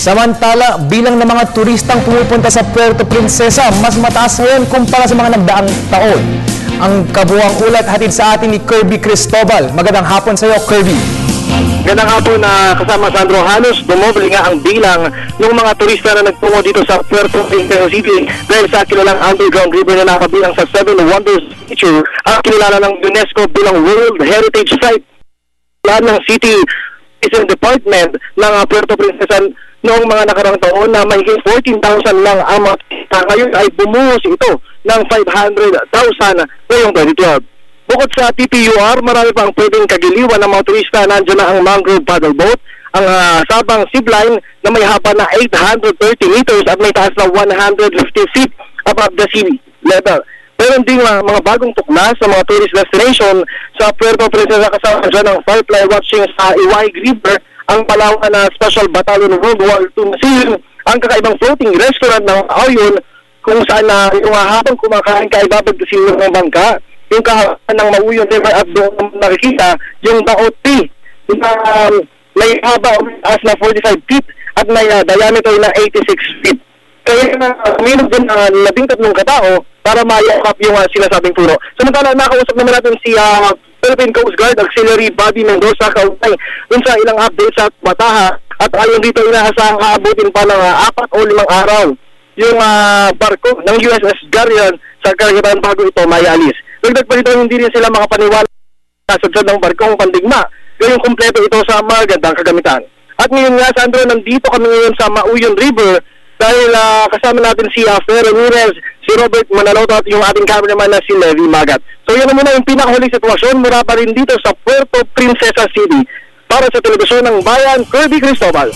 Samantala, bilang ng mga turistang pumupunta sa Puerto Princesa, mas mataas ngayon kumpara sa mga nagdaang taon. Ang kabuuang ulat hatid sa atin ni Kirby Cristobal. Magandang hapon sa iyo, Kirby. Magandang hapon na kasama Sandro. Halos dumoble nga ang bilang ng mga turista na nagtungo dito sa Puerto Princesa City dahil sa kilalang underground river na nakabilang sa 7 Wonders Feature at kilala ng UNESCO bilang World Heritage Site. Ng City Tourism Department ng Puerto Princesa noong mga nakarang taon na mahigit 14,000 lang ang mga turista. Ngayon ay bumuhos ito ng 500,000 ngayong 2012. Bukod sa TPUR, marami pang pwedeng kagiliwan ng mga turista. Nandiyan na ang mangrove paddle boat, ang Sabang Zipline na may haba na 830 meters at may taas na 150 feet above the sea level. Meron ding mga bagong tuklas sa mga tourist destination sa Puerto Princesa, kasama dyan ang firefly watching sa Iway River, ang Palawan na Special Battalion World War II Museum, ang kakaibang floating restaurant ng Aoyon kung saan yung habang kumakain ka ay babagdasin ng bangka, yung kahaban ng Mauyon River at doon nakikita yung Daot P na may haba na 45 feet at may diameter na 86 feet. Kaya uminom din 13 katao para mayakap yung sinasabing turo. Samantala, nakausap naman natin si Philippine Coast Guard Auxiliary Bobby Mendoza kaugnay dun sa ilang updates sa Bataha, at ayon dito inaasahang haabutin pa ng 4 o 5 araw yung barko ng USS Garion sa karagatan bago ito mayalis. Dagdag pa dito, hindi rin sila makapaniwala sa sadya ng barkong pandigma, gayong kumpleto ito sa magandang kagamitan. At ngayon nga, Sandro, nandito kami ngayon sa Mauyon River dahil kasama natin si Fer Ramirez, si Robert Manaloto at yung ating cameraman na si Levi Magat. So yan na muna yung pinakahuling sitwasyon mula pa rin dito sa Puerto Princesa City. Para sa Telebisyon ng Bayan, Kirby Cristobal.